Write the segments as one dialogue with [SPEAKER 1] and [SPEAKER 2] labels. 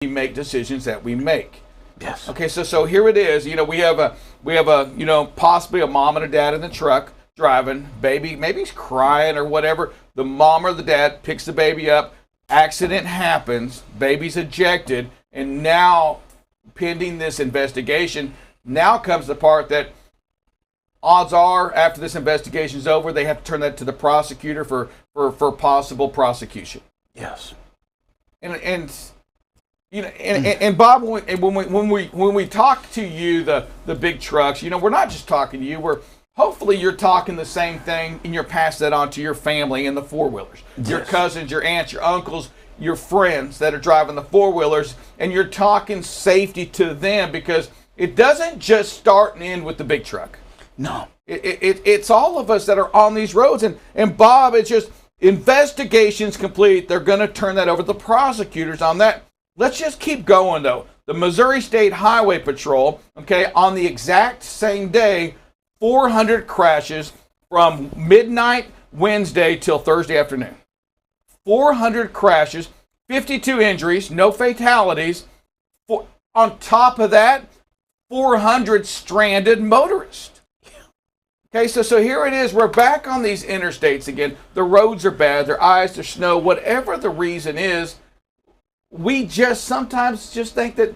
[SPEAKER 1] we make decisions that we make.
[SPEAKER 2] Yes.
[SPEAKER 1] Okay, so here it is. We have a possibly a mom and a dad in the truck driving. Maybe he's crying or whatever. The mom or the dad picks the baby up. Accident happens. Baby's ejected, and now, pending this investigation, now comes the part that odds are, after this investigation is over, they have to turn that to the prosecutor for possible prosecution.
[SPEAKER 2] Yes.
[SPEAKER 1] And Bob, when we talk to you, the big trucks, we're not just talking to you. Hopefully you're talking the same thing, and you're passing that on to your family and the four-wheelers, your cousins, your aunts, your uncles, your friends that are driving the four-wheelers, and you're talking safety to them, because it doesn't just start and end with the big truck.
[SPEAKER 2] No.
[SPEAKER 1] It's all of us that are on these roads. And Bob, it's just investigations complete. They're going to turn that over to the prosecutors on that. Let's just keep going, though. The Missouri State Highway Patrol, on the exact same day, 400 crashes from midnight Wednesday till Thursday afternoon. 400 crashes, 52 injuries, no fatalities. On top of that, 400 stranded motorists. Okay, so here it is. We're back on these interstates again. The roads are bad. Their ice, there's snow, whatever the reason is. We just sometimes just think that,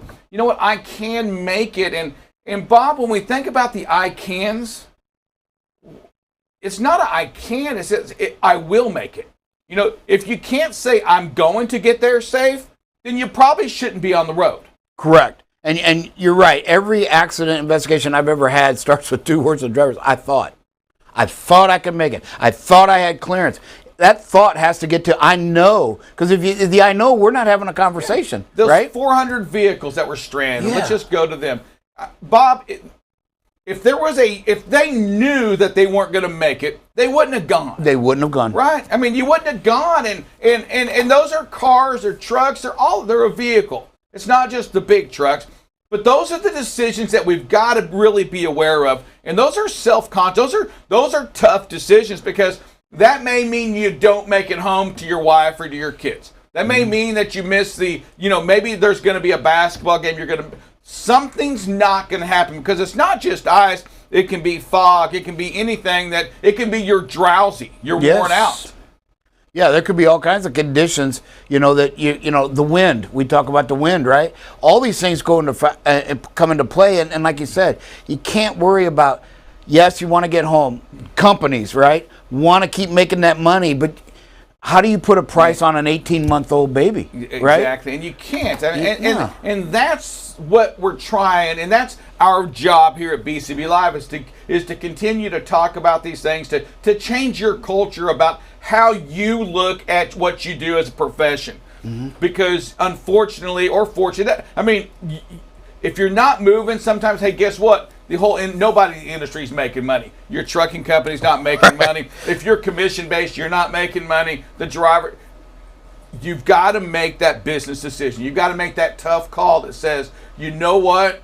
[SPEAKER 1] I can make it. And Bob, when we think about the I cans, it's not a I can, it's I will make it. If you can't say I'm going to get there safe, then you probably shouldn't be on the road.
[SPEAKER 2] Correct. And you're right. Every accident investigation I've ever had starts with two words of drivers. I thought I could make it. I thought I had clearance. That thought has to get to I know. Because if the I know, we're not having a conversation.
[SPEAKER 1] Those
[SPEAKER 2] right?
[SPEAKER 1] 400 vehicles that were stranded, let's just go to them. Bob, if they knew that they weren't going to make it, they wouldn't have gone.
[SPEAKER 2] They wouldn't have gone.
[SPEAKER 1] Right. I mean, you wouldn't have gone. And those are cars or trucks. They're a vehicle. It's not just the big trucks, but those are the decisions that we've got to really be aware of. And those are self-conscious. Those are tough decisions, because that may mean you don't make it home to your wife or to your kids. That may mean that you miss maybe there's going to be a basketball game. Something's not going to happen, because it's not just ice. It can be fog. It can be anything it can be you're drowsy. You're worn out.
[SPEAKER 2] Yeah, there could be all kinds of conditions, that the wind. We talk about the wind, right? All these things come into play, and like you said, you can't worry about. Yes, you want to get home. Companies, right, want to keep making that money, but how do you put a price on an 18-month-old baby, right?
[SPEAKER 1] Exactly, and you can't. And that's what we're trying, and that's our job here at BCB Live, is to continue to talk about these things, to change your culture about how you look at what you do as a profession. Mm-hmm. Because unfortunately, or fortunately, if you're not moving, sometimes, hey, guess what? Nobody in the industry is making money. Your trucking company's not making money. If you're commission-based, you're not making money. The driver, you've got to make that business decision. You've got to make that tough call that says, you know what?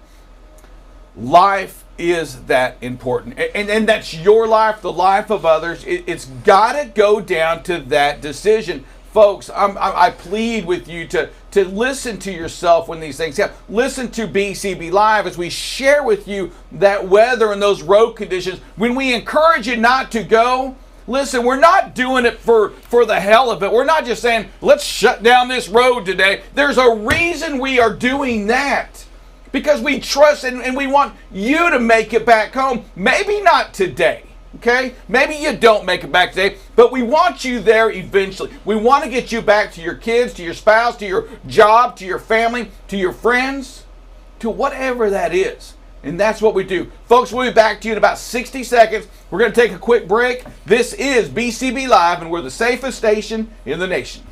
[SPEAKER 1] Life is that important. And that's your life, the life of others. It's got to go down to that decision. Folks, I plead with you to listen to yourself when these things happen. Listen to BCB Live as we share with you that weather and those road conditions. When we encourage you not to go, listen, we're not doing it for the hell of it. We're not just saying, let's shut down this road today. There's a reason we are doing that. Because we trust and we want you to make it back home. Maybe not today. Okay? Maybe you don't make it back today, but we want you there eventually. We want to get you back to your kids, to your spouse, to your job, to your family, to your friends, to whatever that is. And that's what we do. Folks, we'll be back to you in about 60 seconds. We're going to take a quick break. This is BCB Live, and we're the safest station in the nation.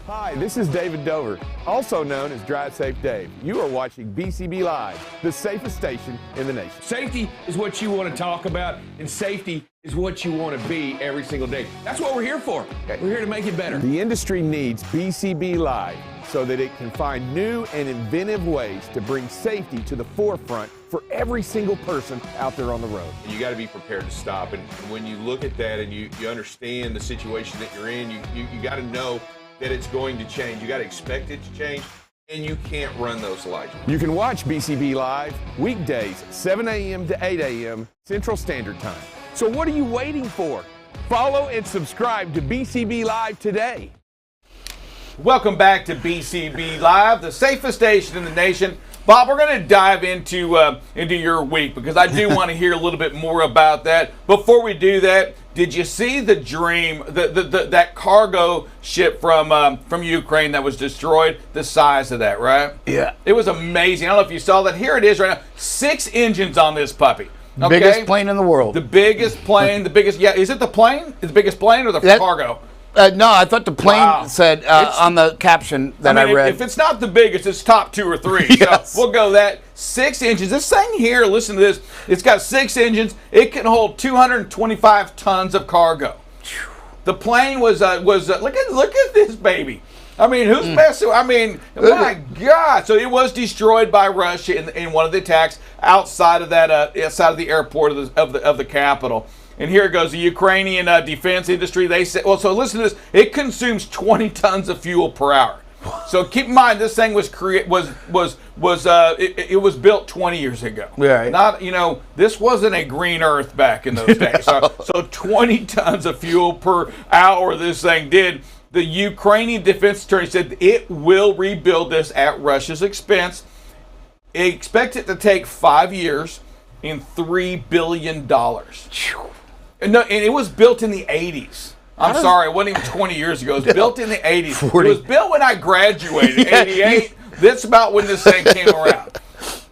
[SPEAKER 3] Hi, this is David Dover, also known as Drive Safe Dave. You are watching BCB Live, the safest station in the nation.
[SPEAKER 4] Safety is what you want to talk about, and safety is what you want to be every single day. That's what we're here for. We're here to make it better.
[SPEAKER 3] The industry needs BCB Live so that it can find new and inventive ways to bring safety to the forefront for every single person out there on the road.
[SPEAKER 4] You got to be prepared to stop, and when you look at that and you understand the situation that you're in, you got to know that it's going to change. You got to expect it to change,
[SPEAKER 3] and you can't run those lights. You can watch BCB Live weekdays, 7 a.m. to 8 a.m. Central Standard Time. So what are you waiting for? Follow and subscribe to BCB Live today.
[SPEAKER 1] Welcome back to BCB Live, the safest station in the nation. Bob, we're going to dive into your week because I do want to hear a little bit more about that. Before we do that, did you see the dream, that cargo ship from Ukraine that was destroyed? The size of that, right?
[SPEAKER 2] Yeah.
[SPEAKER 1] It was amazing. I don't know if you saw that. Here it is right now. 6 engines on this puppy. Okay?
[SPEAKER 2] Biggest plane in the world.
[SPEAKER 1] The biggest plane, yeah. Is it the plane? Is the biggest plane or the cargo?
[SPEAKER 2] No, I thought the plane said on the caption that I read.
[SPEAKER 1] If it's not the biggest, it's top 2 or 3.
[SPEAKER 2] Yes.
[SPEAKER 1] So we'll go that. 6 engines. This thing here, listen to this. It's got 6 engines. It can hold 225 tons of cargo. The plane was look at this baby. I mean, who's messing? I mean, my God! So it was destroyed by Russia in one of the attacks outside of the airport of the capital. And here it goes, the Ukrainian defense industry, they say, well, so listen to this, it consumes 20 tons of fuel per hour. So keep in mind, this thing was built 20 years ago.
[SPEAKER 2] Right.
[SPEAKER 1] Not, this wasn't a green earth back in those days. So 20 tons of fuel per hour this thing did. The Ukrainian defense attorney said it will rebuild this at Russia's expense. It expects it to take 5 years and $3 billion. No, and it was built in the 80s. I'm sorry, it wasn't even 20 years ago. It was built in the 80s. 40. It was built when I graduated, 88. That's about when this thing came around.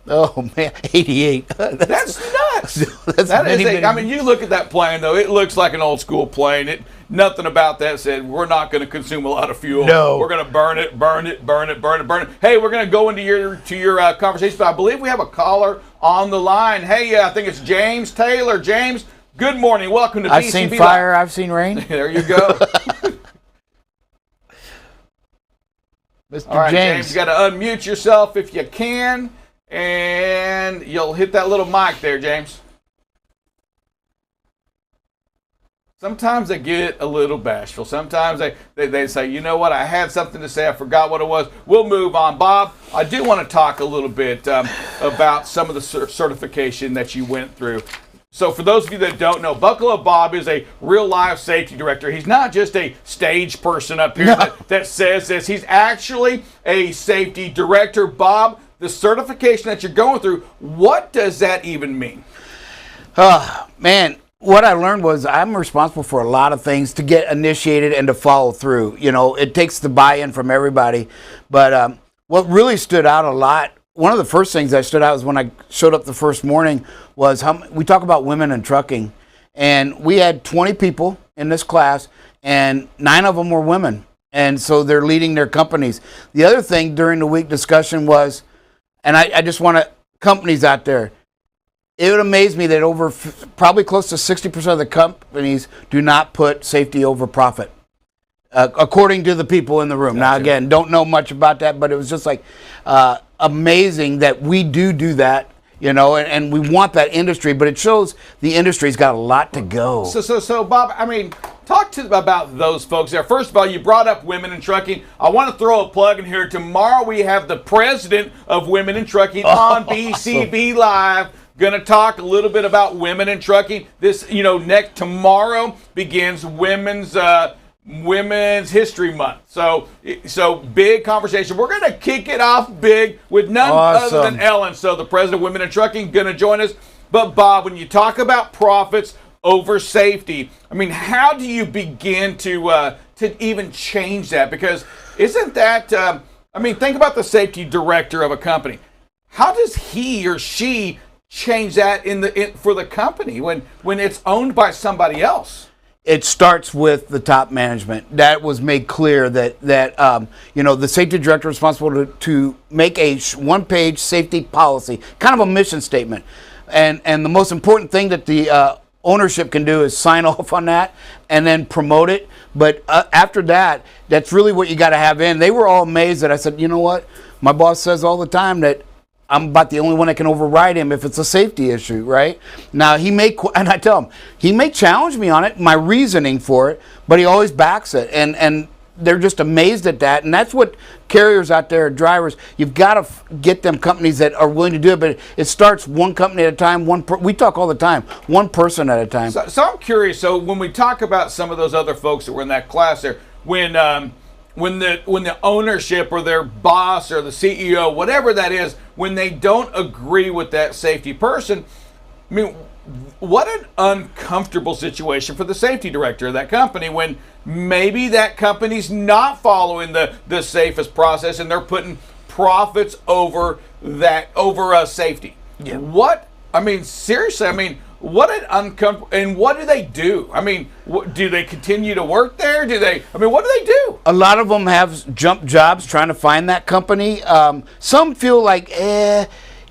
[SPEAKER 2] Oh, man, 88.
[SPEAKER 1] That's nuts. I mean, you look at that plane, though. It looks like an old school plane. Nothing about that said, we're not going to consume a lot of fuel.
[SPEAKER 2] No.
[SPEAKER 1] We're going to burn it. Hey, we're going to go into your conversation, but I believe we have a caller on the line. Hey, I think it's James Taylor. James, good morning. Welcome to BCB.
[SPEAKER 2] I've seen fire. I've seen rain.
[SPEAKER 1] There you go.
[SPEAKER 2] Mr.
[SPEAKER 1] All right,
[SPEAKER 2] James,
[SPEAKER 1] you got to unmute yourself if you can, and you'll hit that little mic there, James. Sometimes they get a little bashful. Sometimes they say, you know what, I had something to say, I forgot what it was. We'll move on. Bob, I do want to talk a little bit about some of the certification that you went through. So for those of you that don't know, Buckle Up Bob is a real life safety director. He's not just a stage person up here that says this. He's actually a safety director. Bob, the certification that you're going through, what does that even mean?
[SPEAKER 2] Man, what I learned was I'm responsible for a lot of things to get initiated and to follow through. It takes the buy-in from everybody. But what really stood out a lot, one of the first things that stood out was when I showed up the first morning was we talk about women in trucking. And we had 20 people in this class, and 9 of them were women. And so they're leading their companies. The other thing during the week discussion was, and I just want companies out there, it would amaze me that probably close to 60% of the companies do not put safety over profit, according to the people in the room. Gotcha. Now, again, don't know much about that, but it was just like amazing that we do that, and we want that industry, but it shows the industry's got a lot to go.
[SPEAKER 1] So Bob, I mean, talk about those folks there. First of all, you brought up women in trucking. I want to throw a plug in here. Tomorrow we have the president of Women in Trucking on BCB Live. Going to talk a little bit about women in trucking. This, tomorrow begins Women's History Month. So big conversation. We're going to kick it off big with none other than Ellen. So the president of Women in Trucking going to join us. But Bob, when you talk about profits over safety, I mean, how do you begin to even change that? Because isn't that? Think about the safety director of a company. How does he or she change that for the company when it's owned by somebody else?
[SPEAKER 2] It starts with the top management. That was made clear that the safety director is responsible to make a one-page safety policy, kind of a mission statement, and the most important thing that the ownership can do is sign off on that and then promote it. But after that, that's really what you got to have in. They were all amazed that I said, you know what, my boss says all the time that I'm about the only one that can override him if it's a safety issue, right? Now, and I tell him, he may challenge me on it, my reasoning for it, but he always backs it. And they're just amazed at that. And that's what carriers out there, drivers, you've got to get them companies that are willing to do it. But it starts one company at a time. We talk all the time, one person at a time.
[SPEAKER 1] So I'm curious. So when we talk about some of those other folks that were in that class there, when the ownership or their boss or the CEO, whatever that is, when they don't agree with that safety person, I mean, what an uncomfortable situation for the safety director of that company when maybe that company's not following the safest process and they're putting profits over safety.
[SPEAKER 2] Yeah.
[SPEAKER 1] Seriously, what an uncomfortable, and what do they do? I mean, do they continue to work there? What do they do?
[SPEAKER 2] A lot of them have jump jobs trying to find that company. Some feel like,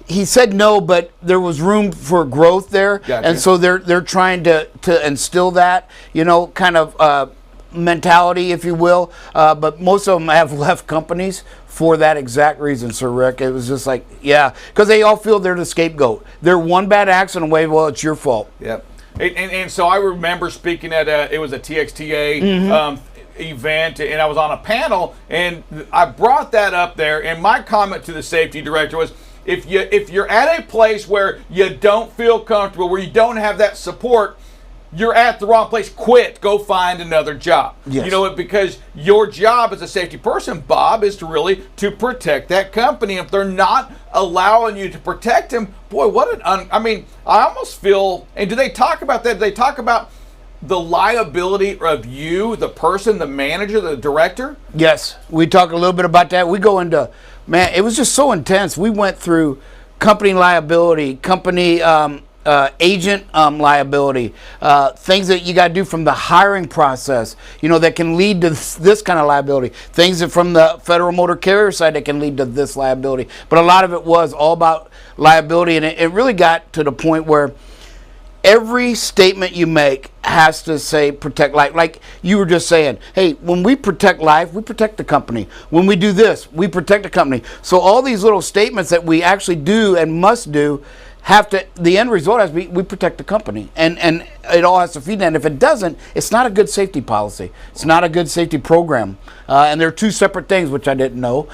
[SPEAKER 2] he said no, but there was room for growth there.
[SPEAKER 1] Gotcha.
[SPEAKER 2] And so they're trying to instill that, kind of mentality, if you will. But most of them have left companies for that exact reason, Sir Rick. It was just like, because they all feel they're the scapegoat. They're one bad accident away. Well, it's your fault.
[SPEAKER 1] Yep. And so I remember speaking at it was a TXTA event, and I was on a panel, and I brought that up there. And my comment to the safety director was, if you're at a place where you don't feel comfortable, where you don't have that support, you're at the wrong place. Quit. Go find another job.
[SPEAKER 2] Yes.
[SPEAKER 1] Because your job as a safety person, Bob, is to protect that company. If they're not allowing you to protect them, boy, I almost feel. And do they talk about that? Do they talk about the liability of you, the person, the manager, the director?
[SPEAKER 2] Yes, we talk a little bit about that. We go into, man, it was just so intense. We went through company liability, company agent liability, things that you got to do from the hiring process, that can lead to this kind of liability, things that from the federal motor carrier side that can lead to this liability. But a lot of it was all about liability, and it really got to the point where every statement you make has to say protect life. Like you were just saying, hey, when we protect life, we protect the company. When we do this, we protect the company. So all these little statements that we actually do and must do the end result has to be we protect the company. And it all has to feed that. And if it doesn't, it's not a good safety policy. It's not a good safety program. And they're two separate things, which I didn't know.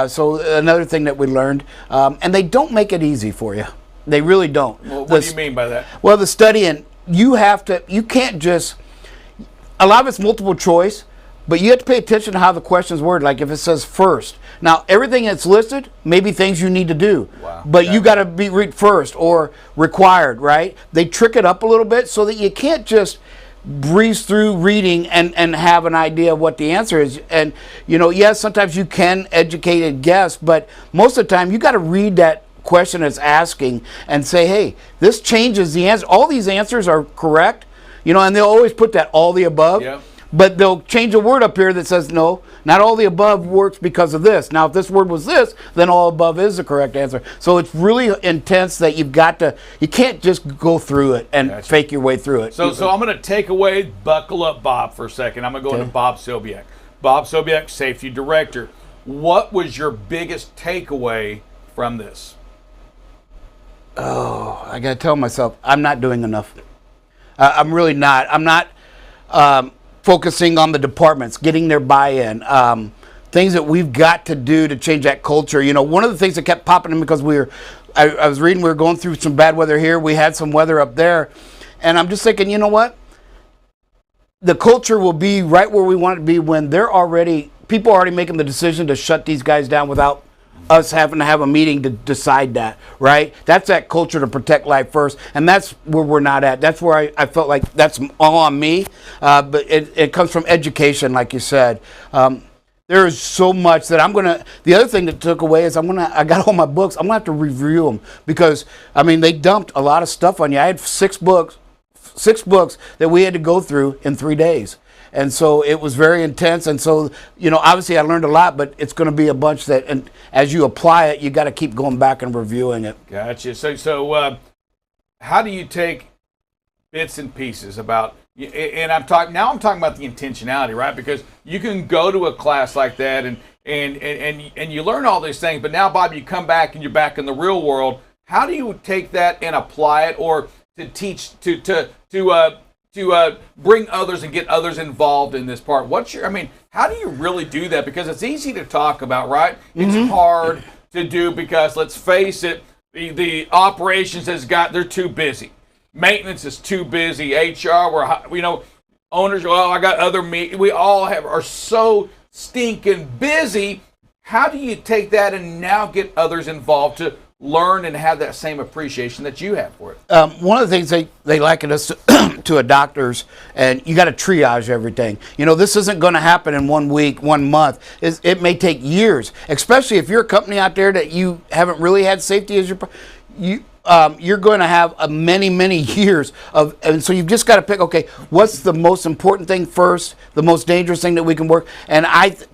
[SPEAKER 2] So another thing that we learned. And they don't make it easy for you. They really don't.
[SPEAKER 1] Well, what do you mean by that?
[SPEAKER 2] Well, the studying, you can't just, a lot of it's multiple choice, but you have to pay attention to how the question's worded. Like if it says first. Now, everything that's listed may be things you need to do.
[SPEAKER 1] Wow.
[SPEAKER 2] But you got to be read first or required, right? They trick it up a little bit so that you can't just breeze through reading and have an idea of what the answer is. And, yes, sometimes you can educated guess, but most of the time you got to read that question it's asking and say, hey, this changes the answer. All these answers are correct, and they'll always put that all the above.
[SPEAKER 1] Yep.
[SPEAKER 2] But they'll change a word up here that says, no, not all the above works because of this. Now, if this word was this, then all above is the correct answer. So it's really intense that you can't just go through it and fake your way through it.
[SPEAKER 1] So I'm going to take away, buckle up Bob for a second. I'm going to go into Bob Sobiak. Bob Sobiak, safety director. What was your biggest takeaway from this?
[SPEAKER 2] Oh, I got to tell myself, I'm not doing enough. I'm really not. I'm not focusing on the departments, getting their buy-in, things that we've got to do to change that culture. One of the things that kept popping in because I was reading, we were going through some bad weather here. We had some weather up there. And I'm just thinking, you know what? The culture will be right where we want it to be when people are already making the decision to shut these guys down without us having to have a meeting to decide that, right? That's that culture to protect life first, and that's where we're not at. That's where I felt like that's all on me, but it comes from education, like you said. There is so much that the other thing that took away is I got all my books. I'm going to have to review them because, they dumped a lot of stuff on you. I had six books that we had to go through in 3 days. And so it was very intense. And so, obviously I learned a lot, but it's going to be a bunch that, and as you apply it, you got to keep going back and reviewing it.
[SPEAKER 1] Gotcha. So how do you take bits and pieces about, and I'm talking about the intentionality, right? Because you can go to a class like that and you learn all these things, but now, Bob, you come back and you're back in the real world. How do you take that and apply it, or to teach to bring others and get others involved in this part? How do you really do that? Because it's easy to talk about, right? It's hard to do because, let's face it, the operations they're too busy. Maintenance is too busy. HR, owners, I got other we all are so stinking busy. How do you take that and now get others involved to learn and have that same appreciation that you have for it?
[SPEAKER 2] One of the things they liken us to a doctor's, and you got to triage everything. This isn't going to happen in 1 week, 1 month. It may take years, especially if you're a company out there that you haven't really had safety as you're going to have many years of, and so you've just got to pick, okay, what's the most important thing first, the most dangerous thing that we can work. And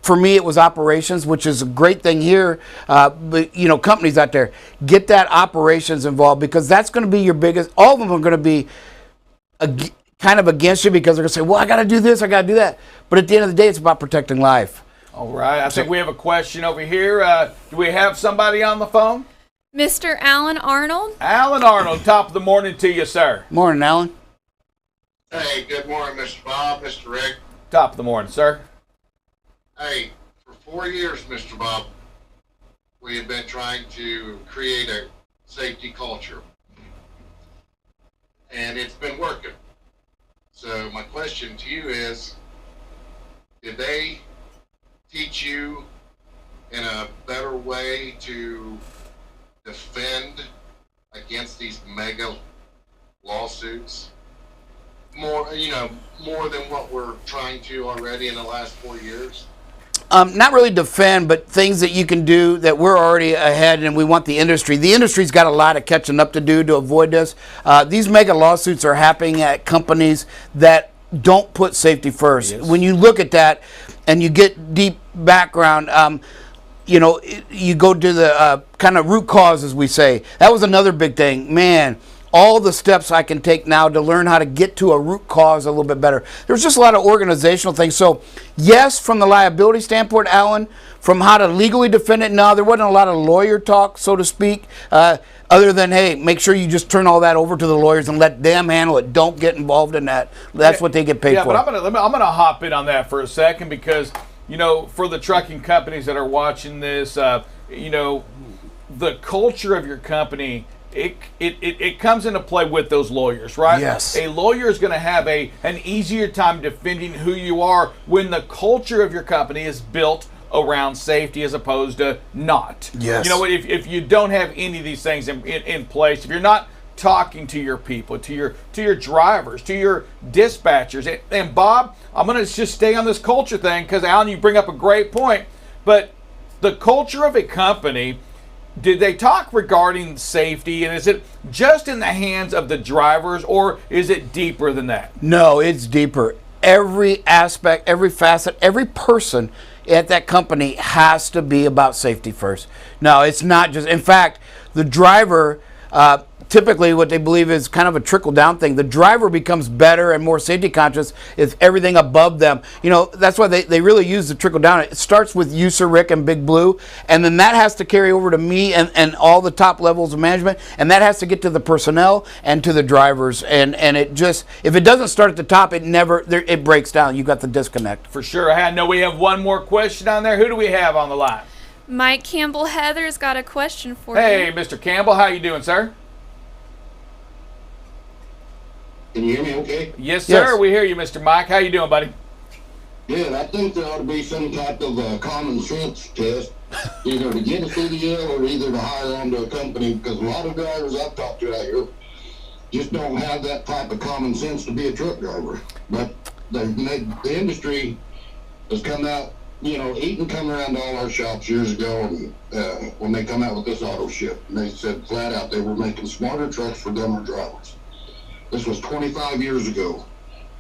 [SPEAKER 2] for me, it was operations, which is a great thing here. But companies out there, get that operations involved, because that's going to be your biggest. All of them are going to be kind of against you, because they're going to say, well, I got to do this, I got to do that. But at the end of the day, it's about protecting life.
[SPEAKER 1] All right. I think we have a question over here. Do we have somebody on the phone?
[SPEAKER 5] Mr. Alan Arnold.
[SPEAKER 1] Alan Arnold, top of the morning to you, sir.
[SPEAKER 2] Morning, Alan.
[SPEAKER 6] Hey, good morning, Mr. Bob, Mr. Rick.
[SPEAKER 1] Top of the morning, sir.
[SPEAKER 6] Hey, for 4 years, Mr. Bob, we have been trying to create a safety culture. And it's been working. So my question to you is, did they teach you in a better way to defend against these mega lawsuits more than what we're trying to already in the last 4 years?
[SPEAKER 2] Not really defend, but things that you can do that we're already ahead, and we want the industry. The industry's got a lot of catching up to do to avoid this. These mega lawsuits are happening at companies that don't put safety first. Yes. When you look at that and you get deep background, you go to the kind of root cause, as we say. That was another big thing. Man, all the steps I can take now to learn how to get to a root cause a little bit better. There's just a lot of organizational things. So, yes, from the liability standpoint, Alan, from how to legally defend it, no, there wasn't a lot of lawyer talk, so to speak, other than, hey, make sure you just turn all that over to the lawyers and let them handle it. Don't get involved in that. That's what they get paid for.
[SPEAKER 1] Yeah, but I'm gonna hop in on that for a second, because for the trucking companies that are watching this, the culture of your company, it comes into play with those lawyers, right?
[SPEAKER 2] Yes.
[SPEAKER 1] A lawyer is going to have an easier time defending who you are when the culture of your company is built around safety as opposed to not.
[SPEAKER 2] Yes.
[SPEAKER 1] If you don't have any of these things in place, if you're not talking to your people, to your drivers, to your dispatchers, and Bob, I'm going to just stay on this culture thing, because Alan, you bring up a great point, but the culture of a company, did they talk regarding safety, and is it just in the hands of the drivers, or is it deeper than that?
[SPEAKER 2] No, it's deeper. Every aspect, every facet, every person at that company has to be about safety first. No, it's not just, in fact, the driver, typically what they believe is kind of a trickle-down thing. The driver becomes better and more safety conscious if everything above them. That's why they really use the trickle-down. It starts with you, Sir Rick, and Big Blue, and then that has to carry over to me and all the top levels of management, and that has to get to the personnel and to the drivers. And it just, if it doesn't start at the top, it breaks down. You got the disconnect.
[SPEAKER 1] For sure. I know we have one more question on there. Who do we have on the line?
[SPEAKER 5] Mike Campbell Heather's got a question for you.
[SPEAKER 1] Hey, Mr. Campbell, how you doing, sir?
[SPEAKER 6] Can you hear me okay?
[SPEAKER 1] Yes, sir. Yes. We hear you, Mr. Mike. How you doing, buddy?
[SPEAKER 6] Good. I think there ought to be some type of common sense test, either to get a CDL or either to hire onto a company, because a lot of drivers I've talked to out here just don't have that type of common sense to be a truck driver. But the industry has come out, Eaton come around to all our shops years ago, and when they come out with this auto ship, and they said flat out they were making smarter trucks for dumber drivers. This was 25 years ago.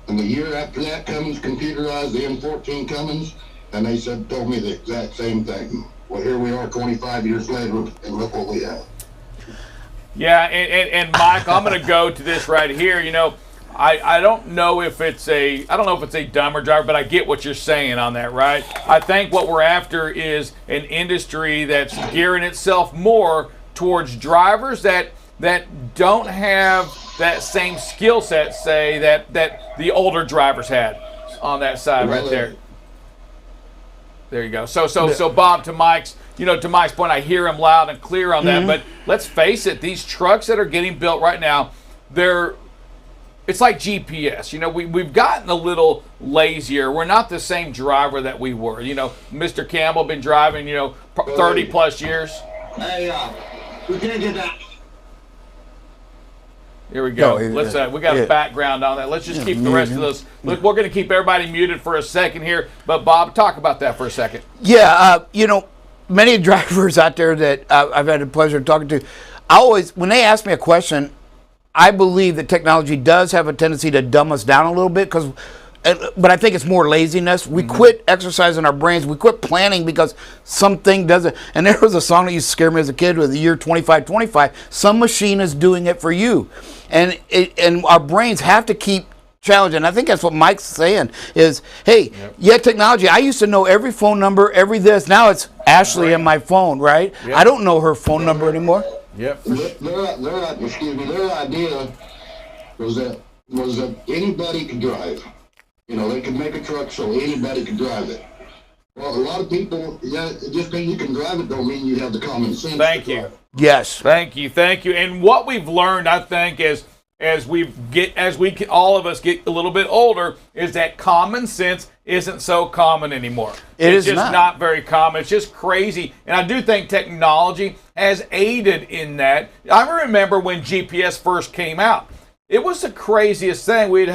[SPEAKER 6] And the year after that, Cummins computerized the M14 Cummins, and they told me the exact same thing. Well, here we are 25 years later, and look what we have.
[SPEAKER 1] Yeah, and Mike, I'm going to go to this right here. I don't know if it's a dumber driver, but I get what you're saying on that, right? I think what we're after is an industry that's gearing itself more towards drivers that don't have that same skill set, say, that the older drivers had on that side right there. There you go. So Bob, to Mike's point, I hear him loud and clear on that. But let's face it, these trucks that are getting built right now, it's like GPS. We've gotten a little lazier. We're not the same driver that we were. Mr. Campbell been driving, 30 plus years.
[SPEAKER 6] Hey, we can't get that.
[SPEAKER 1] Here we go. We got a background on that. Let's just keep the rest of those. Look, we're going to keep everybody muted for a second here. But Bob, talk about that for a second.
[SPEAKER 2] Yeah, many drivers out there that I've had the pleasure of talking to, when they ask me a question, I believe that technology does have a tendency to dumb us down a little bit, but I think it's more laziness. We quit exercising our brains. We quit planning because something doesn't. And there was a song that used to scare me as a kid with the year 2525. Some machine is doing it for you. And our brains have to keep challenging. I think that's what Mike's saying is, hey, technology. I used to know every phone number, every this. Now it's Ashley in my phone, right? Yep. I don't know her phone number anymore.
[SPEAKER 1] Yep.
[SPEAKER 6] Their idea was that anybody could drive. They could make a truck so anybody could drive it. Well, a lot of people, just because you can drive it don't mean you have the common sense.
[SPEAKER 1] Thank you.
[SPEAKER 2] Yes.
[SPEAKER 1] Thank you. And what we've learned, I think, is all of us get a little bit older, is that common sense isn't so common anymore. It's just not very common. It's just crazy. And I do think technology has aided in that. I remember when GPS first came out. It was the craziest thing. We would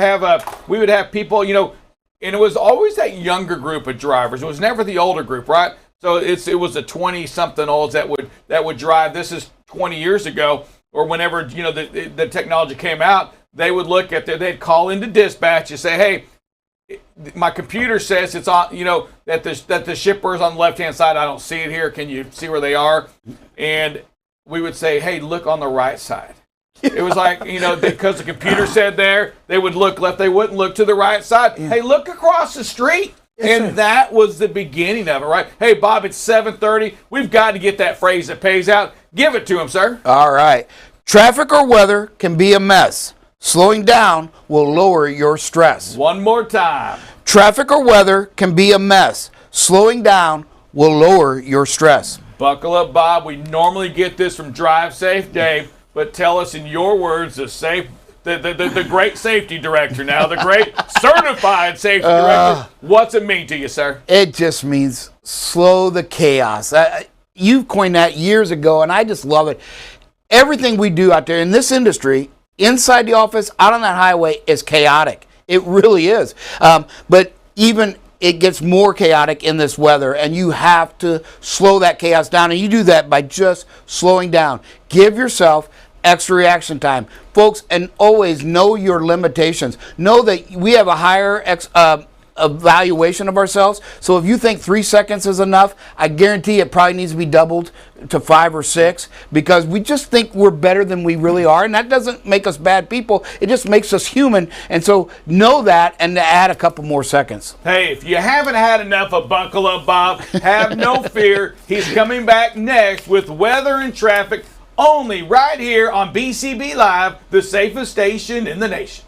[SPEAKER 1] have people, and it was always that younger group of drivers. It was never the older group, right? So it was the 20-something-olds that would drive. This is 20 years ago, or whenever the technology came out. They would look at they'd call into dispatch and say, "Hey, my computer says it's on, that the shipper is on the left-hand side. I don't see it here. Can you see where they are?" And we would say, "Hey, look on the right side." It was like, because the computer said there, they would look left, they wouldn't look to the right side. Yeah. Hey, look across the street. And that was the beginning of it, right? Hey, Bob, it's 7:30. We've got to get that phrase that pays out. Give it to him, sir.
[SPEAKER 2] All right. Traffic or weather can be a mess. Slowing down will lower your stress.
[SPEAKER 1] One more time.
[SPEAKER 2] Traffic or weather can be a mess. Slowing down will lower your stress.
[SPEAKER 1] Buckle up, Bob. We normally get this from Drive Safe Dave. But tell us in your words, the great safety director now, the great certified safety director. What's it mean to you, sir?
[SPEAKER 2] It just means slow the chaos. You coined that years ago, and I just love it. Everything we do out there in this industry, inside the office, out on that highway, is chaotic. It really is. But even it gets more chaotic in this weather, and you have to slow that chaos down, and you do that by just slowing down. Give yourself extra reaction time, folks, and always know your limitations. Know that we have a higher evaluation of ourselves. So if you think 3 seconds is enough, I guarantee it probably needs to be doubled to 5 or 6, because we just think we're better than we really are, and that doesn't make us bad people. It just makes us human. And so know that, and to add a couple more seconds.
[SPEAKER 1] Hey, if you haven't had enough of Buckle Up Bob, have no fear. He's coming back next with weather and traffic, only right here on BCB Live, the safest station in the nation.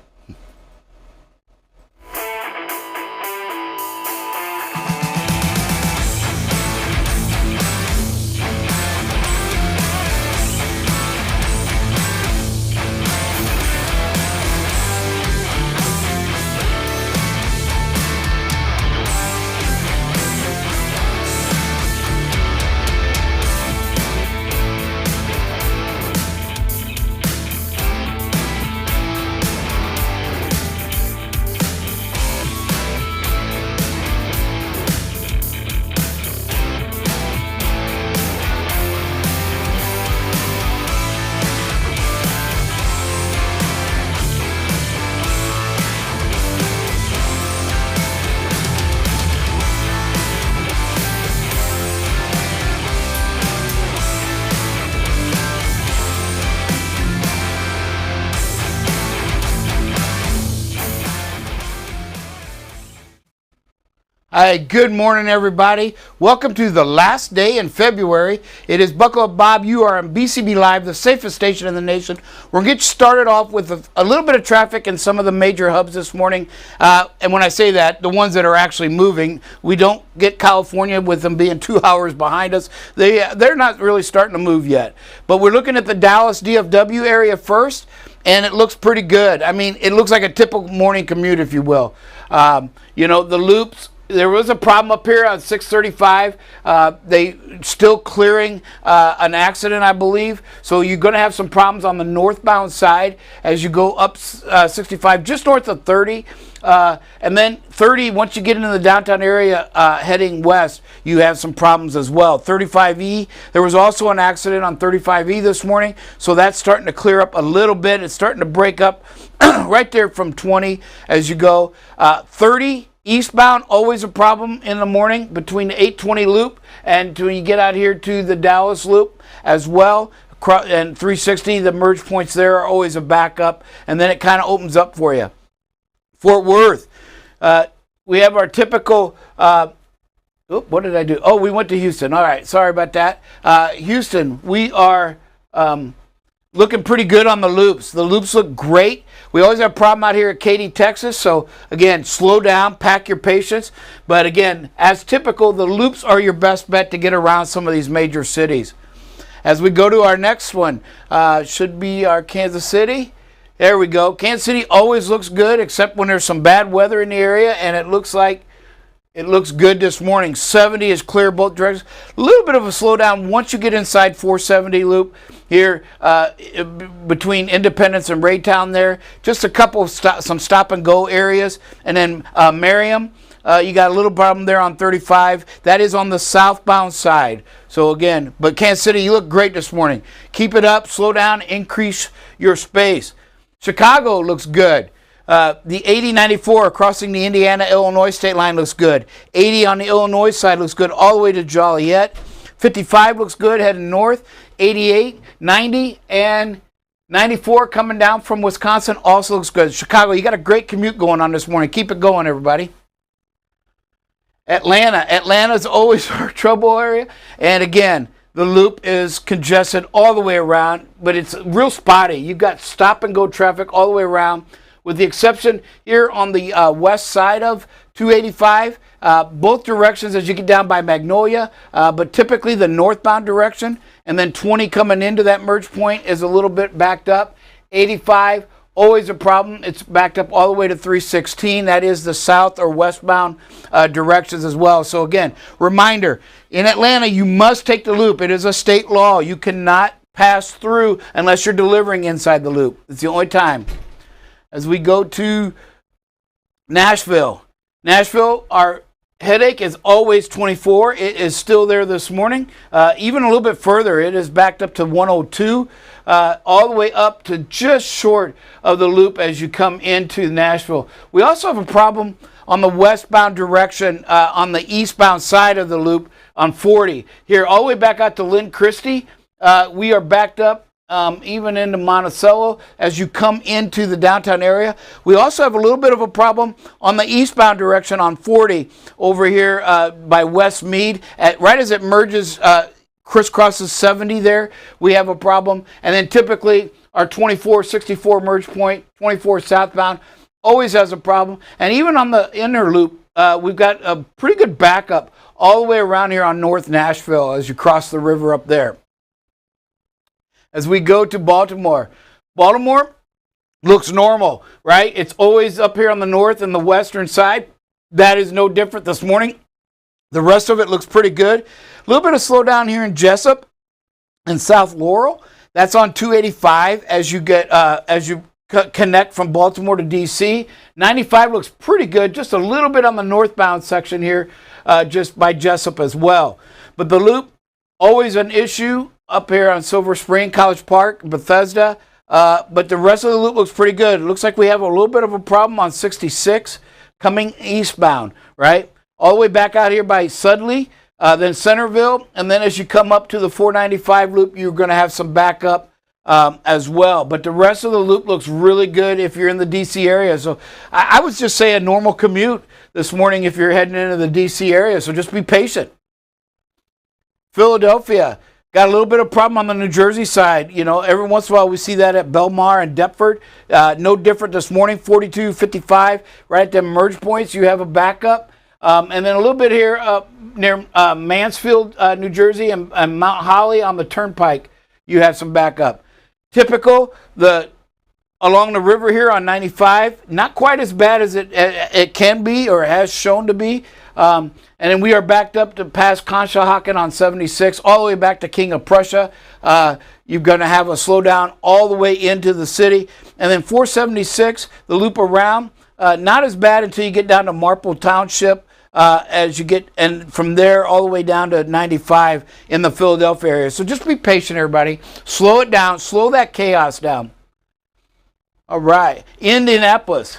[SPEAKER 2] Hi, good morning, everybody. Welcome to the last day in February. It is Buckle Up Bob. You are on BCB Live, the safest station in the nation. We're going to get started off with a little bit of traffic in some of the major hubs this morning. And when I say that, the ones that are actually moving, we don't get California with them being 2 hours behind us. They're not really starting to move yet. But we're looking at the Dallas DFW area first, and it looks pretty good. I mean, it looks like a typical morning commute, if you will. The loops. There was a problem up here on 635. They still clearing an accident, I believe. So you're going to have some problems on the northbound side as you go up 65, just north of 30. And then 30, once you get into the downtown area heading west, you have some problems as well. 35E, there was also an accident on 35E this morning. So that's starting to clear up a little bit. It's starting to break up right there from 20 as you go. 30. Eastbound, always a problem in the morning between the 820 loop and when you get out here to the Dallas loop as well. And 360, the merge points there are always a backup, and then it kind of opens up for you. Fort Worth, we have our typical, what did I do? Oh, we went to Houston. All right, sorry about that. Houston, we are looking pretty good on the loops. The loops look great. We always have a problem out here at Katy, Texas. So, again, slow down, pack your patience. But, again, as typical, the loops are your best bet to get around some of these major cities. As we go to our next one, should be our Kansas City. There we go. Kansas City always looks good, except when there's some bad weather in the area, and it looks like it looks good this morning. 70 is clear both directions. A little bit of a slowdown once you get inside 470 loop here between Independence and Raytown there. Just a couple of some stop and go areas. And then Merriam, you got a little problem there on 35. That is on the southbound side. So again, but Kansas City, you look great this morning. Keep it up, slow down, increase your space. Chicago looks good. The 80-94 crossing the Indiana-Illinois state line looks good. 80 on the Illinois side looks good all the way to Joliet. 55 looks good heading north. 88, 90, and 94 coming down from Wisconsin also looks good. Chicago, you got a great commute going on this morning. Keep it going, everybody. Atlanta's always our trouble area. And again, the loop is congested all the way around, but it's real spotty. You've got stop and go traffic all the way around, with the exception here on the west side of 285, both directions as you get down by Magnolia, but typically the northbound direction, and then 20 coming into that merge point is a little bit backed up. 85, always a problem. It's backed up all the way to 316. That is the south or westbound directions as well. So again, reminder, in Atlanta, you must take the loop. It is a state law. You cannot pass through unless you're delivering inside the loop. It's the only time. As we go to Nashville, our headache is always 24. It is still there this morning. Even a little bit further, it is backed up to 102, all the way up to just short of the loop as you come into Nashville. We also have a problem on the westbound direction on the eastbound side of the loop on 40. Here, all the way back out to Lynn Christie, we are backed up. Even into Monticello as you come into the downtown area. We also have a little bit of a problem on the eastbound direction on 40 over here by West Meade. Right as it merges, crisscrosses 70 there, we have a problem. And then typically our 2464 merge point, 24 southbound, always has a problem. And even on the inner loop, we've got a pretty good backup all the way around here on North Nashville as you cross the river up there. As we go to Baltimore looks normal, right? It's always up here on the north and the western side. That is no different this morning. The rest of it looks pretty good. A little bit of slowdown here in Jessup and South Laurel. That's on 285 as you get connect from Baltimore to DC. 95 looks pretty good. Just a little bit on the northbound section here, just by Jessup as well. But the loop, always an issue up here on Silver Spring, College Park, Bethesda. But the rest of the loop looks pretty good. It looks like we have a little bit of a problem on 66 coming eastbound, right? All the way back out here by Sudley, then Centerville, and then as you come up to the 495 loop, you're going to have some backup as well. But the rest of the loop looks really good if you're in the DC area. So I would just say a normal commute this morning if you're heading into the D.C. area, so just be patient. Philadelphia got a little bit of problem on the New Jersey side. You know, every once in a while we see that at Belmar and Deptford. No different this morning, 42.55 right at the merge points. You have a backup. And then a little bit here near Mansfield, New Jersey, and Mount Holly on the Turnpike, you have some backup. Typical, along the river here on 95, not quite as bad as it can be or has shown to be. And then we are backed up to past Conshohocken on 76, all the way back to King of Prussia. You're going to have a slowdown all the way into the city. And then 476, the loop around, not as bad until you get down to Marple Township. As you get, and from there all the way down to 95 in the Philadelphia area. So just be patient, everybody. Slow it down. Slow that chaos down. All right. Indianapolis.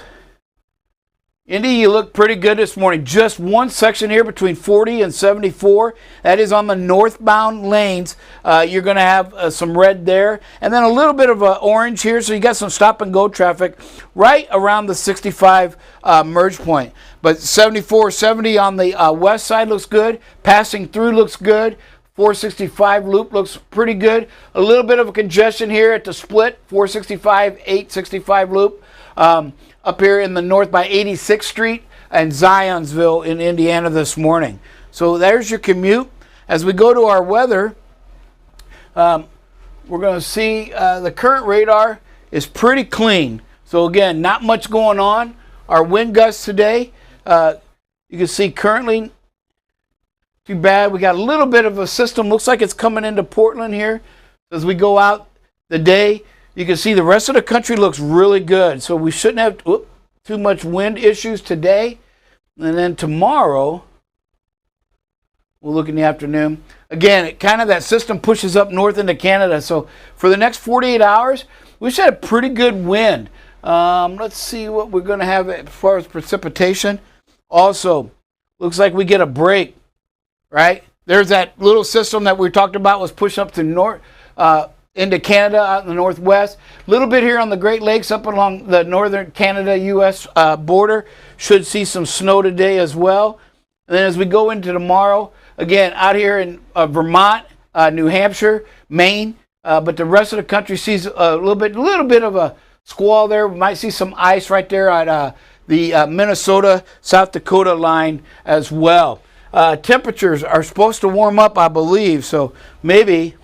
[SPEAKER 2] Indy, you look pretty good this morning. Just one section here between 40 and 74. That is on the northbound lanes. You're going to have some red there. And then a little bit of orange here. So you got some stop and go traffic right around the 65 merge point. But 74, 70 on the west side looks good. Passing through looks good. 465 loop looks pretty good. A little bit of a congestion here at the split. 465, 865 loop. Up here in the north by 86th Street and Zionsville in Indiana this morning. So there's your commute. As we go to our weather, we're going to see the current radar is pretty clean. So again, not much going on. Our wind gusts today, you can see currently, too bad. We got a little bit of a system. Looks like it's coming into Portland here. As we go out the day, you can see the rest of the country looks really good. So we shouldn't have too much wind issues today. And then tomorrow, we'll look in the afternoon. Again, that system pushes up north into Canada. So for the next 48 hours, we should have pretty good wind. Let's see what we're going to have as far as precipitation. Also, looks like we get a break, right? There's that little system that we talked about was pushing up to north. Into Canada out in the northwest. A little bit here on the Great Lakes up along the northern Canada-U.S. Border. Should see some snow today as well. And then as we go into tomorrow, again, out here in Vermont, New Hampshire, Maine, but the rest of the country sees a little bit of a squall there. We might see some ice right there at the Minnesota, South Dakota line as well. Temperatures are supposed to warm up, I believe, so maybe.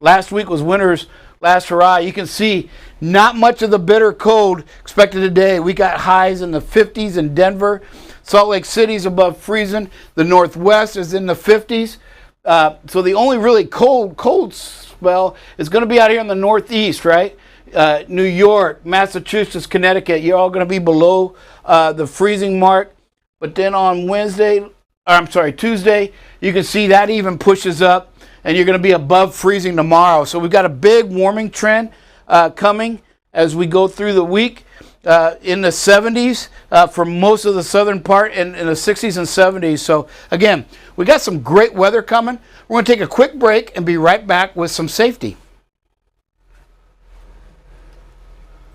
[SPEAKER 2] Last week was winter's last hurrah. You can see not much of the bitter cold expected today. We got highs in the 50s in Denver. Salt Lake City's above freezing. The Northwest is in the 50s. So the only really cold spell is going to be out here in the Northeast, right? New York, Massachusetts, Connecticut, you're all going to be below the freezing mark. But then on Tuesday, you can see that even pushes up. And you're going to be above freezing tomorrow. So we've got a big warming trend coming as we go through the week in the 70s for most of the southern part and in the 60s and 70s. So again, we got some great weather coming. We're going to take a quick break and be right back with some safety.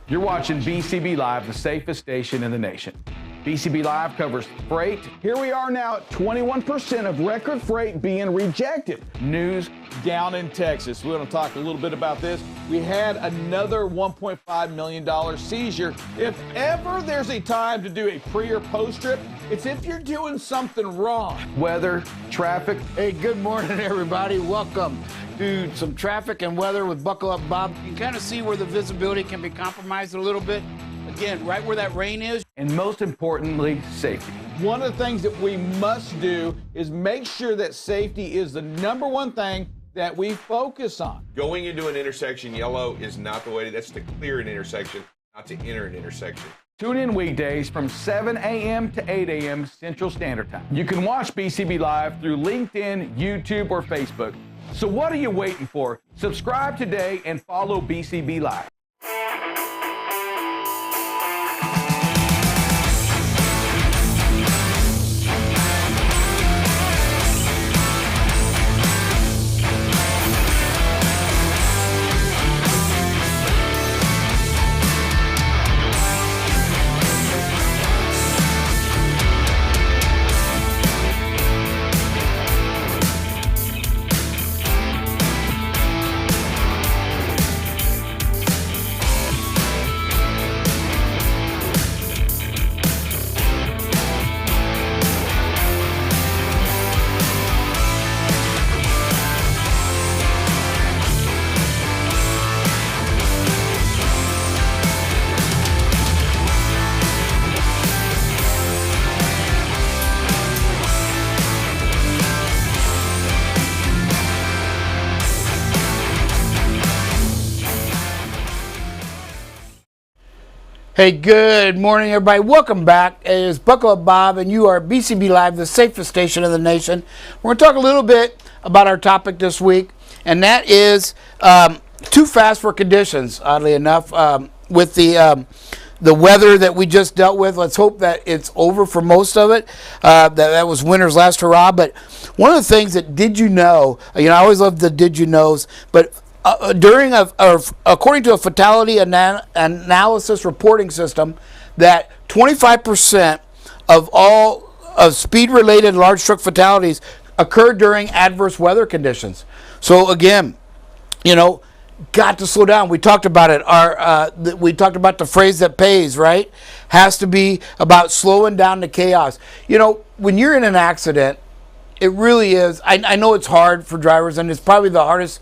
[SPEAKER 4] You're watching BCB Live, the safest station in the nation. BCB Live covers freight. Here we are now at 21% of record freight being rejected.
[SPEAKER 1] News down in Texas. We're going to talk a little bit about this. We had another $1.5 million seizure. If ever there's a time to do a pre or post trip, it's if you're doing something wrong.
[SPEAKER 4] Weather, traffic.
[SPEAKER 2] Hey, good morning, everybody. Welcome to some traffic and weather with Buckle Up Bob. You can kind of see where the visibility can be compromised a little bit. Again, right where that rain is.
[SPEAKER 4] And most importantly, safety.
[SPEAKER 1] One of the things that we must do is make sure that safety is the number one thing that we focus on.
[SPEAKER 3] Going into an intersection yellow is not the way. That's to clear an intersection, not to enter an intersection.
[SPEAKER 4] Tune in weekdays from 7 a.m. to 8 a.m. Central Standard Time. You can watch BCB Live through LinkedIn, YouTube, or Facebook. So what are you waiting for? Subscribe today and follow BCB Live.
[SPEAKER 2] Hey, good morning, everybody. Welcome back. It is Buckle Up Bob, and you are BCB Live, the safest station in the nation. We're going to talk a little bit about our topic this week, and that is too fast for conditions, oddly enough, with the weather that we just dealt with. Let's hope that it's over for most of it. That was winter's last hurrah. But one of the things that did you know, I always love the did you knows, but according to a fatality analysis reporting system, that 25% of all of speed-related large truck fatalities occur during adverse weather conditions. So again, got to slow down. We talked about it. We talked about the phrase that pays, right? Has to be about slowing down the chaos. When you're in an accident, it really is. I know it's hard for drivers, and it's probably the hardest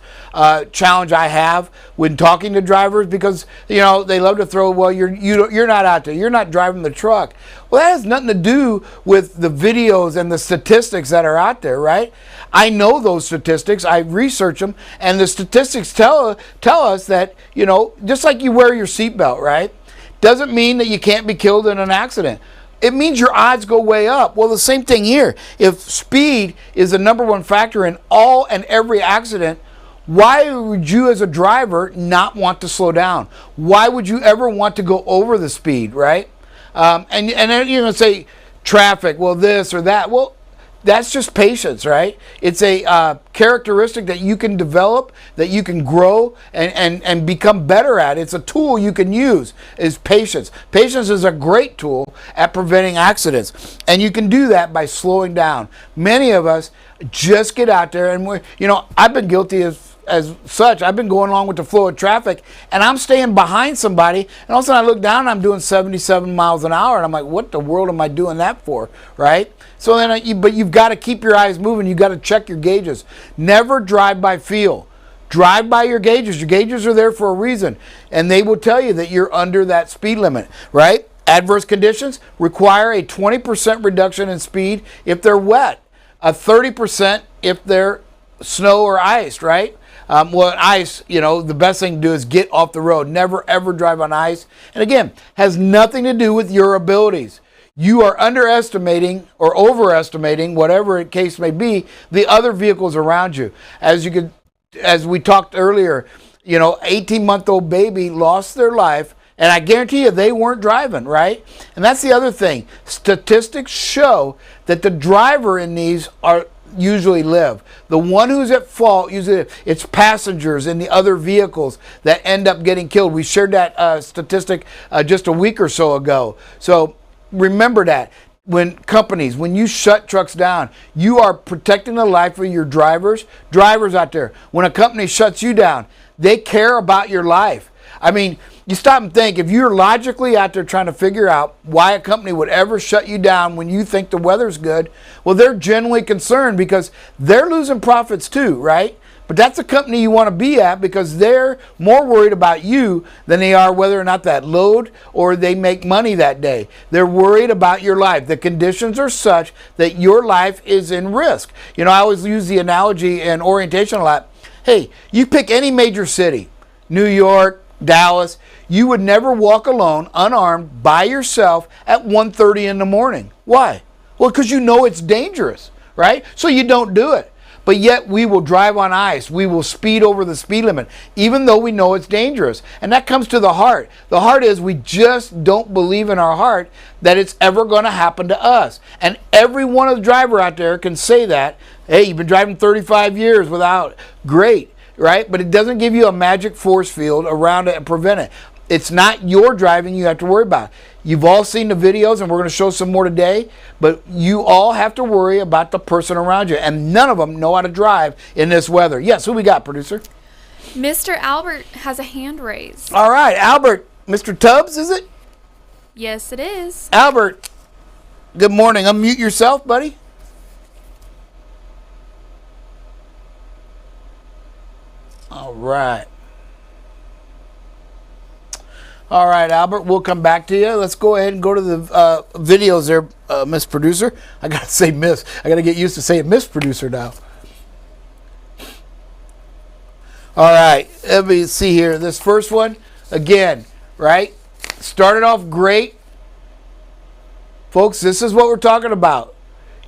[SPEAKER 2] challenge I have when talking to drivers, because they love to throw, well, you're not out there, you're not driving the truck. Well, that has nothing to do with the videos and the statistics that are out there, right? I know those statistics. I research them, and the statistics tell us that just like you wear your seatbelt, right, doesn't mean that you can't be killed in an accident. It means your odds go way up. Well, the same thing here. If speed is the number one factor in all and every accident, why would you as a driver not want to slow down? Why would you ever want to go over the speed, right? And then you're going to say traffic, well, this or that. Well, that's just patience, right? It's a characteristic that you can develop, that you can grow and become better at. It's a tool you can use, is patience. Patience is a great tool at preventing accidents. And you can do that by slowing down. Many of us just get out there and I've been guilty as such. I've been going along with the flow of traffic, and I'm staying behind somebody, and all of a sudden I look down and I'm doing 77 miles an hour, and I'm like, what the world am I doing that for, right? So then, but you've got to keep your eyes moving. You've got to check your gauges. Never drive by feel. Drive by your gauges. Your gauges are there for a reason, and they will tell you that you're under that speed limit, right? Adverse conditions require a 20% reduction in speed if they're wet, a 30% if they're snow or ice, right? Ice, the best thing to do is get off the road. Never, ever drive on ice. And again, has nothing to do with your abilities. You are underestimating or overestimating, whatever the case may be, the other vehicles around you. As we talked earlier, 18-month-old baby lost their life, and I guarantee you they weren't driving, right? And that's the other thing. Statistics show that the driver in these usually live. The one who's at fault, usually it's passengers in the other vehicles that end up getting killed. We shared that statistic just a week or so ago. So remember that. When you shut trucks down, you are protecting the life of your drivers out there. When a company shuts you down, they care about your life. I mean, you stop and think, if you're logically out there trying to figure out why a company would ever shut you down when you think the weather's good, well, they're genuinely concerned because they're losing profits too, right? But that's a company you want to be at because they're more worried about you than they are whether or not that load or they make money that day. They're worried about your life. The conditions are such that your life is in risk. I always use the analogy in orientation a lot. Hey, you pick any major city, New York, Dallas, you would never walk alone, unarmed, by yourself at 1:30 in the morning. Why? Well, because it's dangerous, right? So you don't do it. But yet we will drive on ice. We will speed over the speed limit, even though we know it's dangerous. And that comes to the heart. The heart is we just don't believe in our heart that it's ever going to happen to us. And every one of the driver out there can say that. Hey, you've been driving 35 years without. Great. Right? But it doesn't give you a magic force field around it and prevent it. It's not your driving you have to worry about. You've all seen the videos, and we're going to show some more today, but you all have to worry about the person around you, and none of them know how to drive in this weather. Yes, who we got, producer?
[SPEAKER 5] Mr. Albert has a hand raised.
[SPEAKER 2] All right, Albert. Mr. Tubbs, is it?
[SPEAKER 5] Yes, it is.
[SPEAKER 2] Albert, good morning. Unmute yourself, buddy. All right. All right, Albert, we'll come back to you. Let's go ahead and go to the videos there, Miss Producer. I got to say Miss. I got to get used to saying Miss Producer now. All right, let me see here. This first one, again, right? Started off great. Folks, this is what we're talking about.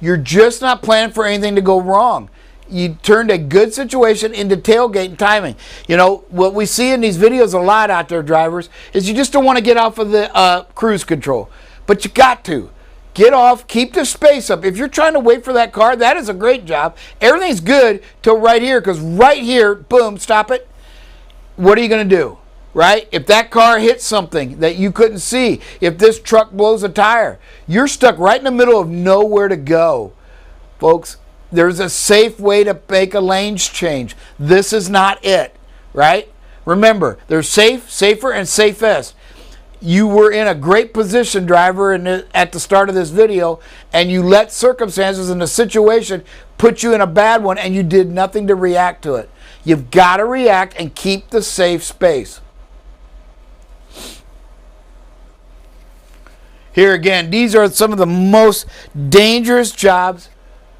[SPEAKER 2] You're just not planning for anything to go wrong. You turned a good situation into tailgate and timing. You know, what we see in these videos a lot out there, drivers, is you just don't want to get off of the cruise control. But you got to. Get off, keep the space up. If you're trying to wait for that car, that is a great job. Everything's good till right here, because right here, boom, stop it. What are you going to do? Right? If that car hits something that you couldn't see, if this truck blows a tire, you're stuck right in the middle of nowhere to go. Folks, there's a safe way to make a lanes change. This is not it, right? Remember, there's safe, safer, and safest. You were in a great position, driver, at the start of this video, and you let circumstances and the situation put you in a bad one, and you did nothing to react to it. You've got to react and keep the safe space. Here again, these are some of the most dangerous jobs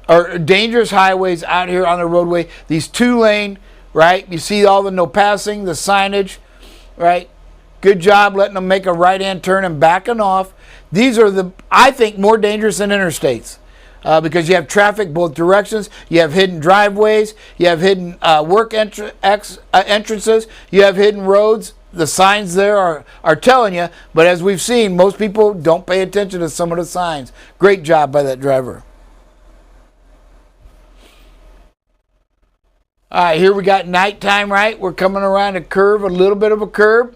[SPEAKER 2] or dangerous highways out here on the roadway. These 2-lane, right? You see all the no passing, the signage, right? Good job letting them make a right-hand turn and backing off. These are I think, more dangerous than interstates because you have traffic both directions. You have hidden driveways. You have hidden work entrances. You have hidden roads. The signs there are telling you, but as we've seen, most people don't pay attention to some of the signs. Great job by that driver. All right, here we got nighttime, right? We're coming around a curve, a little bit of a curve.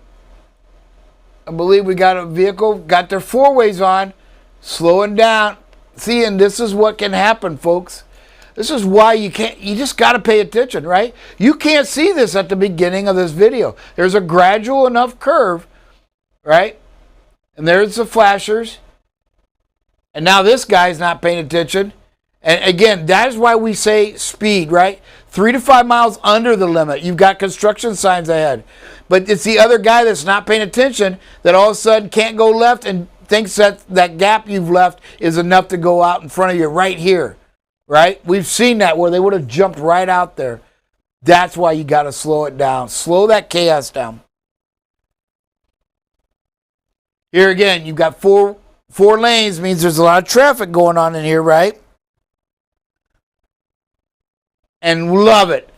[SPEAKER 2] I believe we got a vehicle, got their 4-ways on, slowing down. See, and this is what can happen, folks. This is why you just got to pay attention, right? You can't see this at the beginning of this video. There's a gradual enough curve, right? And there's the flashers. And now this guy's not paying attention. And again, that is why we say speed, right? 3 to 5 miles under the limit. You've got construction signs ahead. But it's the other guy that's not paying attention that all of a sudden can't go left and thinks that that gap you've left is enough to go out in front of you right here. Right? We've seen that where they would have jumped right out there. That's why you got to slow it down. Slow that chaos down. Here again, you've got four lanes, means there's a lot of traffic going on in here, right? And love it.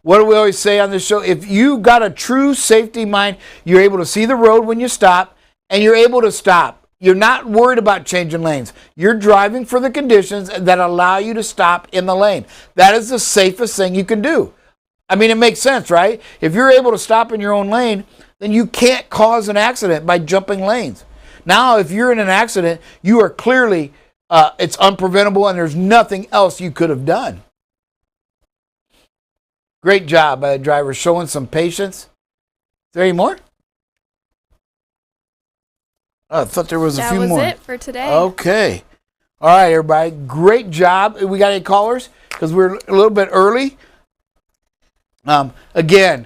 [SPEAKER 2] What do we always say on this show? If you got a true safety mind, you're able to see the road when you stop, and you're able to stop. You're not worried about changing lanes. You're driving for the conditions that allow you to stop in the lane. That is the safest thing you can do. I mean, it makes sense, right? If you're able to stop in your own lane, then you can't cause an accident by jumping lanes. Now, if you're in an accident, you are clearly, it's unpreventable and there's nothing else you could have done. Great job by the driver showing some patience. Is there any more? Oh, I thought there was a few more.
[SPEAKER 5] That was it for today.
[SPEAKER 2] Okay. All right, everybody. Great job. We got any callers? Because we're a little bit early. Again,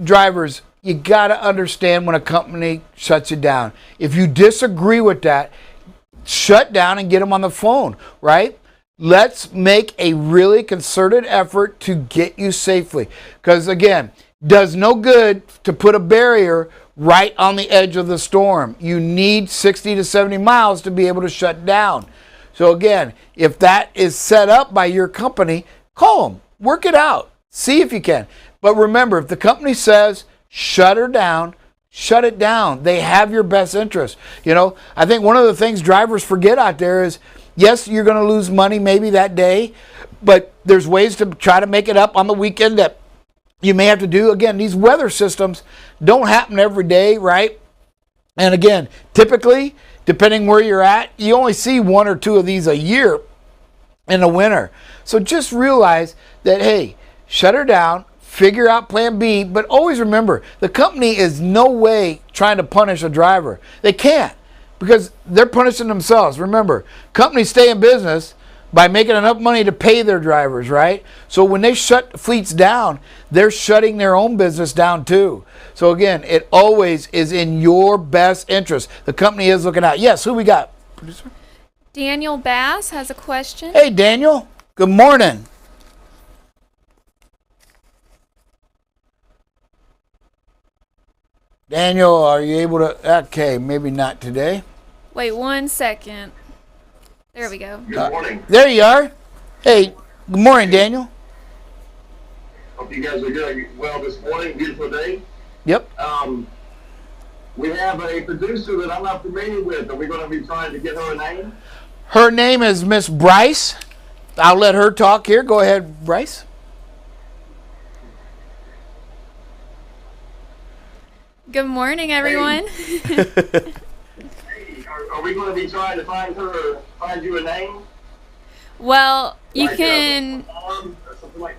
[SPEAKER 2] drivers, you got to understand when a company shuts you down. If you disagree with that, shut down and get them on the phone, right? Let's make a really concerted effort to get you safely. Because, again, does no good to put a barrier right on the edge of the storm. You need 60 to 70 miles to be able to shut down. So again, if that is set up by your company, call them, work it out, see if you can. But remember, if the company says shut her down, shut it down. They have your best interest. You know, I think one of the things drivers forget out there is, yes, you're going to lose money maybe that day, but there's ways to try to make it up on the weekend that you may have to do. Again, these weather systems don't happen every day, right? And again, typically, depending where you're at, you only see 1 or 2 of these a year in the winter. So just realize that, hey, shut her down, figure out plan B, but always remember, the company is no way trying to punish a driver. They can't, because they're punishing themselves. Remember, companies stay in business by making enough money to pay their drivers, right? So when they shut fleets down, they're shutting their own business down too. So again, it always is in your best interest. The company is looking out. Yes, who we got? Producer?
[SPEAKER 5] Daniel Bass has a question.
[SPEAKER 2] Hey, Daniel. Good morning. Daniel, are you able to? Okay, maybe not today.
[SPEAKER 5] Wait 1 second. There we go.
[SPEAKER 6] Good morning.
[SPEAKER 2] There you are. Hey, good morning, Daniel.
[SPEAKER 6] Hope you guys are doing well this morning. Beautiful day.
[SPEAKER 2] Yep.
[SPEAKER 6] We have a producer that I'm not familiar with. Are we going to be trying to get her a name?
[SPEAKER 2] Her name is Miss Bryce. I'll let her talk here. Go ahead, Bryce.
[SPEAKER 5] Good morning, everyone.
[SPEAKER 6] Hey, are we going to be trying to find you a name?
[SPEAKER 5] Well, you
[SPEAKER 6] Like,
[SPEAKER 5] can.
[SPEAKER 6] or something like,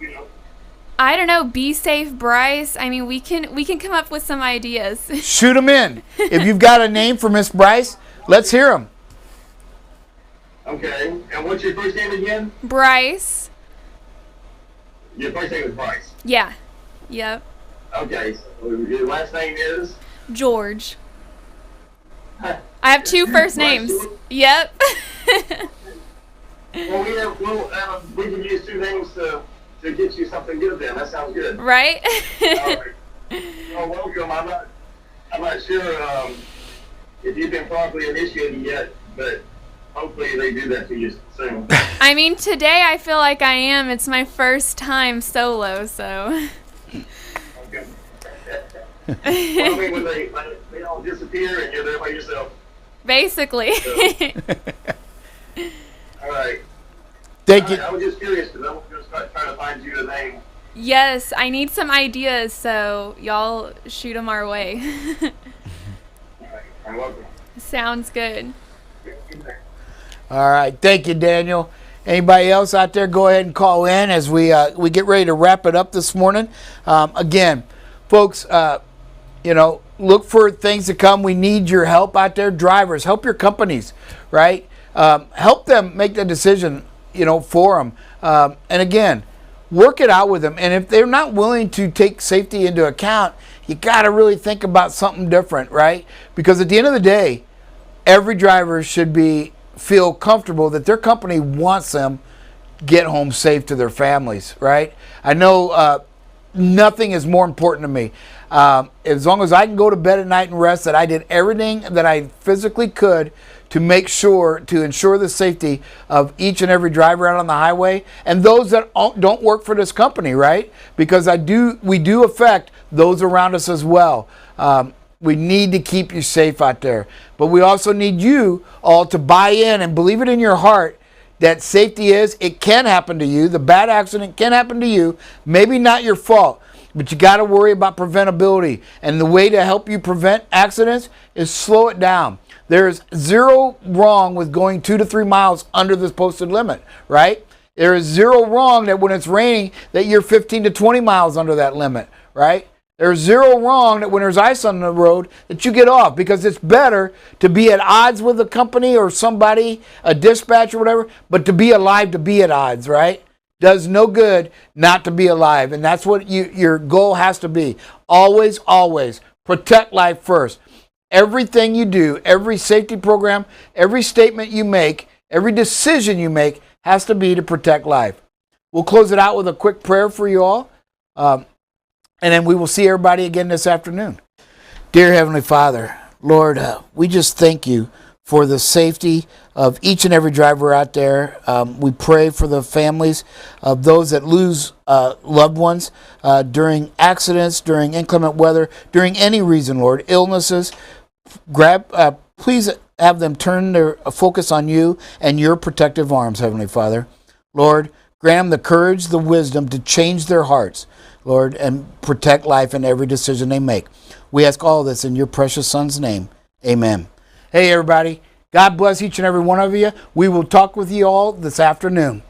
[SPEAKER 5] I don't know. Be safe, Bryce. I mean, we can come up with some ideas.
[SPEAKER 2] Shoot them in. If you've got a name for Miss Bryce, let's hear them.
[SPEAKER 6] Okay. And what's your first name again?
[SPEAKER 5] Bryce.
[SPEAKER 6] Your first name is Bryce.
[SPEAKER 5] Yeah. Yep.
[SPEAKER 6] Okay. So your last name is?
[SPEAKER 5] George. I have 2 first names. Yep.
[SPEAKER 6] Well, we can use 2 names to get you something good then. That sounds good.
[SPEAKER 5] Right?
[SPEAKER 6] All right. Well, welcome. I'm not sure if you've been properly initiated yet, but hopefully they do that to you soon.
[SPEAKER 5] I mean, today I feel like I am. It's my first time solo, so.
[SPEAKER 6] Okay. Well, I mean, when they all disappear and you're there by yourself.
[SPEAKER 5] Basically.
[SPEAKER 6] All right.
[SPEAKER 2] Thank you.
[SPEAKER 6] I was just curious because I was going to start trying to find you a name.
[SPEAKER 5] Yes, I need some ideas, so y'all shoot them our way.
[SPEAKER 6] All right. You're welcome.
[SPEAKER 5] Sounds good.
[SPEAKER 2] All right. Thank you, Daniel. Anybody else out there, go ahead and call in as we get ready to wrap it up this morning. Again, folks, look for things to come. We need your help out there. Drivers, help your companies, right? Help them make the decision, for them. And again, work it out with them. And if they're not willing to take safety into account, you got to really think about something different, right? Because at the end of the day, every driver should feel comfortable that their company wants them get home safe to their families, right? I know nothing is more important to me. As long as I can go to bed at night and rest, that I did everything that I physically could to ensure the safety of each and every driver out on the highway and those that don't work for this company, right? Because we do affect those around us as well. We need to keep you safe out there. But we also need you all to buy in and believe it in your heart that safety it can happen to you. The bad accident can happen to you. Maybe not your fault, but you got to worry about preventability. And the way to help you prevent accidents is slow it down. There's zero wrong with going 2 to 3 miles under this posted limit, right? There is zero wrong that when it's raining that you're 15 to 20 miles under that limit, right? There's zero wrong that when there's ice on the road that you get off, because it's better to be at odds with a company or somebody, a dispatch or whatever, but to be alive to be at odds, right? Does no good not to be alive. And that's what your goal has to be. Always, always protect life first. Everything you do, every safety program, every statement you make, every decision you make has to be to protect life. We'll close it out with a quick prayer for you all. And then we will see everybody again this afternoon. Dear Heavenly Father, Lord, we just thank you for the safety of each and every driver out there. We pray for the families of those that lose loved ones during accidents, during inclement weather, during any reason, Lord, illnesses. Please have them turn their focus on you and your protective arms, Heavenly Father. Lord, grant them the courage, the wisdom to change their hearts, Lord, and protect life in every decision they make. We ask all this in your precious Son's name. Amen. Hey, everybody. God bless each and every one of you. We will talk with you all this afternoon.